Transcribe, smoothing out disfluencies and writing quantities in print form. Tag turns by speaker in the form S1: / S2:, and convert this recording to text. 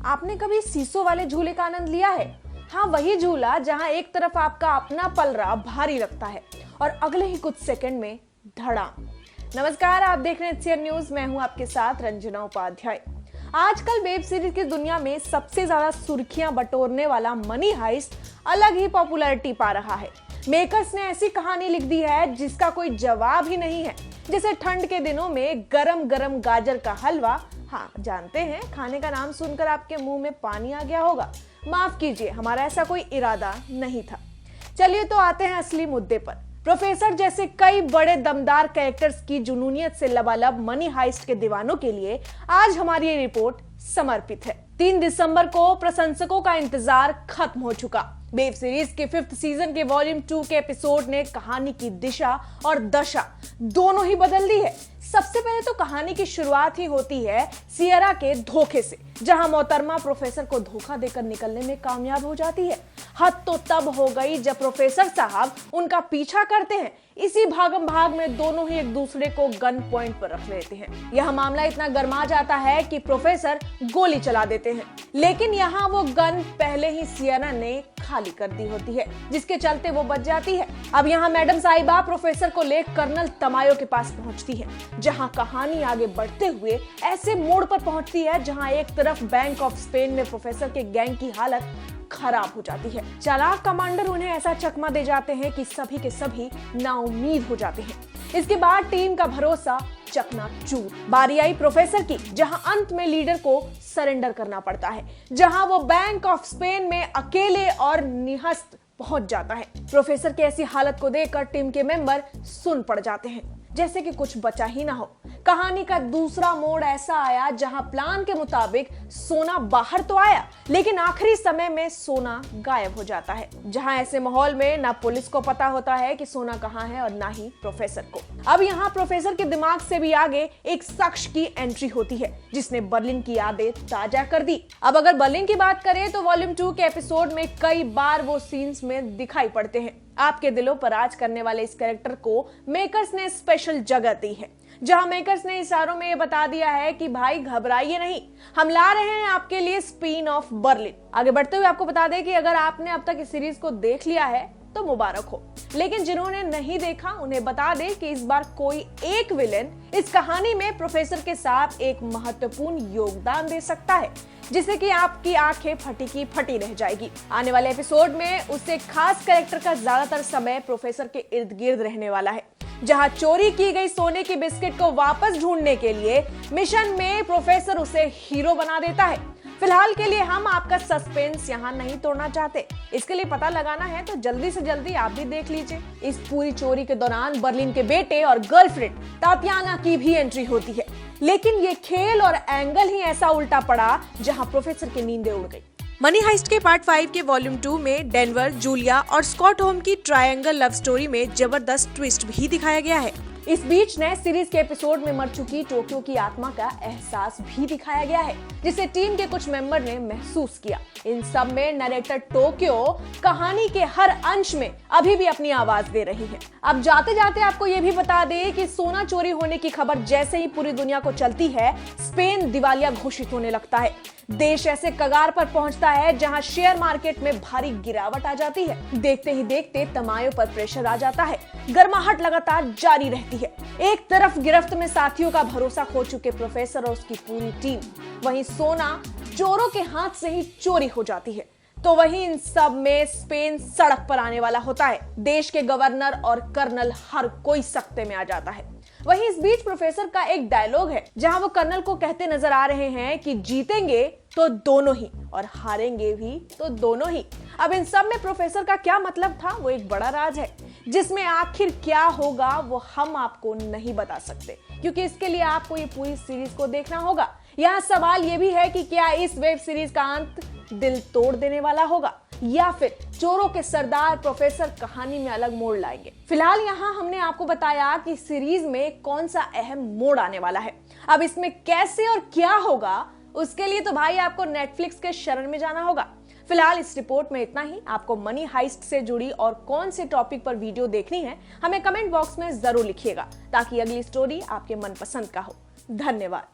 S1: आपने कभी सीसो वाले झूले का आनंद लिया है? हाँ, वही झूला जहाँ एक तरफ आपका अपना पलरा भारी लगता है और अगले ही कुछ सेकंड में धड़ाम। नमस्कार, आप देख रहे हैं HCN न्यूज। मैं हूँ आपके साथ रंजना उपाध्याय। आजकल वेब सीरीज की दुनिया में सबसे ज्यादा सुर्खियां बटोरने वाला मनी हाइस्ट अलग ही पॉपुलैरिटी पा रहा है। मेकर्स ने ऐसी कहानी लिख दी है जिसका कोई जवाब ही नहीं है। जैसे ठंड के दिनों में गरम गरम गाजर का हलवा। हाँ, जानते हैं, खाने का नाम सुनकर आपके मुंह में पानी आ गया होगा। माफ कीजिए, हमारा ऐसा कोई इरादा नहीं था। चलिए तो आते हैं असली मुद्दे पर। प्रोफेसर जैसे कई बड़े दमदार कैरेक्टर्स की जुनूनियत से लबालब मनी हाइस्ट के दीवानों के लिए आज हमारी ये रिपोर्ट समर्पित है। 3 दिसंबर को प्रशंसकों का इंतजार खत्म हो चुका। वेब सीरीज के 5th सीजन के वॉल्यूम 2 के एपिसोड ने कहानी की दिशा और दशा दोनों ही बदल दी है। सबसे पहले तो कहानी की शुरुआत ही होती है सियरा के धोखे से, जहां मोहतरमा प्रोफेसर को धोखा देकर निकलने में कामयाब हो जाती है। हद तो तब हो गई जब प्रोफेसर साहब उनका पीछा करते हैं। इसी भागम भाग में दोनों ही एक दूसरे को गन पॉइंट पर रख लेते हैं। यह मामला इतना गर्मा जाता है कि प्रोफेसर गोली चला देते हैं, लेकिन यहाँ वो गन पहले ही सियरा ने खाली कर दी होती है, जिसके चलते वो बच जाती है। अब यहाँ मैडम साहिबा प्रोफेसर को ले कर्नल तमायो के पास पहुंचती है, जहां कहानी आगे बढ़ते हुए ऐसे मोड़ पर पहुंचती है जहां एक तरफ बैंक ऑफ स्पेन में प्रोफेसर के गैंग की हालत खराब हो जाती है। चालाक कमांडर उन्हें ऐसा चकमा दे जाते हैं कि सभी के सभी नाउम्मीद हो जाते हैं। इसके बाद टीम का भरोसा चकनाचूर। बारी आई प्रोफेसर की, जहां अंत में लीडर को सरेंडर करना पड़ता है, जहां वो बैंक ऑफ स्पेन में अकेले और निहस्त पहुंच जाता है। प्रोफेसर की ऐसी हालत को देखकर टीम के मेंबर सुन पड़ जाते हैं, जैसे कि कुछ बचा ही ना हो। कहानी का दूसरा मोड़ ऐसा आया जहां प्लान के मुताबिक सोना बाहर तो आया, लेकिन आखिरी समय में सोना गायब हो जाता है। जहां ऐसे माहौल में ना पुलिस को पता होता है कि सोना कहां है और ना ही प्रोफेसर को। अब यहां प्रोफेसर के दिमाग से भी आगे एक शख्स की एंट्री होती है, जिसने बर्लिन की यादें ताजा कर दी। अब अगर बर्लिन की बात करें तो वॉल्यूम 2 के एपिसोड में कई बार वो सीन्स में दिखाई पड़ते हैं। आपके दिलों पर राज करने वाले इस कैरेक्टर को मेकर्स ने स्पेशल जगह दी है, जहां मेकर्स ने इशारों में ये बता दिया है कि भाई घबराइए नहीं, हम ला रहे हैं आपके लिए स्पिन ऑफ बर्लिन। आगे बढ़ते हुए आपको बता दें कि अगर आपने अब तक इस सीरीज को देख लिया है तो मुबारक हो, लेकिन जिन्होंने नहीं देखा उन्हें बता दें कि इस बार कोई एक विलेन इस कहानी में प्रोफेसर के साथ एक महत्वपूर्ण योगदान दे सकता है, जिससे कि आपकी आंखें फटी की फटी रह जाएगी। आने वाले एपिसोड में उस एक खास कैरेक्टर का ज्यादातर समय प्रोफेसर के इर्द गिर्द रहने वाला है, जहां चोरी की गई सोने की बिस्किट को वापस ढूंढने के लिए मिशन में प्रोफेसर उसे हीरो बना देता है। फिलहाल के लिए हम आपका सस्पेंस यहाँ नहीं तोड़ना चाहते। इसके लिए पता लगाना है तो जल्दी से जल्दी आप भी देख लीजिए। इस पूरी चोरी के दौरान बर्लिन के बेटे और गर्लफ्रेंड तातियाना की भी एंट्री होती है, लेकिन ये खेल और एंगल ही ऐसा उल्टा पड़ा जहां प्रोफेसर की नींदें उड़ गई। मनी हाइस्ट के पार्ट 5 के वॉल्यूम 2 में डेनवर, जूलिया और स्कॉट होम की ट्रायंगल लव स्टोरी में जबरदस्त ट्विस्ट भी दिखाया गया है। इस बीच नए सीरीज के एपिसोड में मर चुकी टोक्यो की आत्मा का एहसास भी दिखाया गया है, जिसे टीम के कुछ मेंबर ने महसूस किया। इन सब में नरेटर टोक्यो कहानी के हर अंश में अभी भी अपनी आवाज दे रही है। अब जाते जाते आपको ये भी बता दें कि सोना चोरी होने की खबर जैसे ही पूरी दुनिया को चलती है, स्पेन दिवालिया घोषित होने लगता है। देश ऐसे कगार पर पहुंचता है जहां शेयर मार्केट में भारी गिरावट आ जाती है। देखते ही देखते तमायो पर प्रेशर आ जाता है। गर्माहट लगातार जारी रहती है। एक तरफ गिरफ्त में साथियों का भरोसा खो चुके प्रोफेसर और उसकी पूरी टीम, वहीं सोना चोरों के हाथ से ही चोरी हो जाती है। तो वहीं इन सब में स्पेन सड़क पर आने वाला होता है। देश के गवर्नर और कर्नल हर कोई सख्ते में आ जाता है। वहीं इस बीच प्रोफेसर का एक डायलॉग है जहां वो कर्नल को कहते नजर आ रहे हैं कि जीतेंगे तो दोनों ही और हारेंगे भी तो दोनों ही। अब इन सब में प्रोफेसर का क्या मतलब था, वो एक बड़ा राज है, जिसमें आखिर क्या होगा वो हम आपको नहीं बता सकते, क्योंकि इसके लिए आपको ये पूरी सीरीज को देखना होगा। यहाँ सवाल ये भी है कि क्या इस वेब सीरीज का अंत दिल तोड़ देने वाला होगा या फिर चोरों के सरदार प्रोफेसर कहानी में अलग मोड़ लाएंगे। फिलहाल यहाँ हमने आपको बताया कि सीरीज में कौन सा अहम मोड़ आने वाला है। अब इसमें कैसे और क्या होगा, उसके लिए तो भाई आपको नेटफ्लिक्स के शरण में जाना होगा। फिलहाल इस रिपोर्ट में इतना ही। आपको मनी हाइस्ट से जुड़ी और कौन से टॉपिक पर वीडियो देखनी है हमें कमेंट बॉक्स में जरूर लिखिएगा, ताकि अगली स्टोरी आपके मनपसंद का हो। धन्यवाद।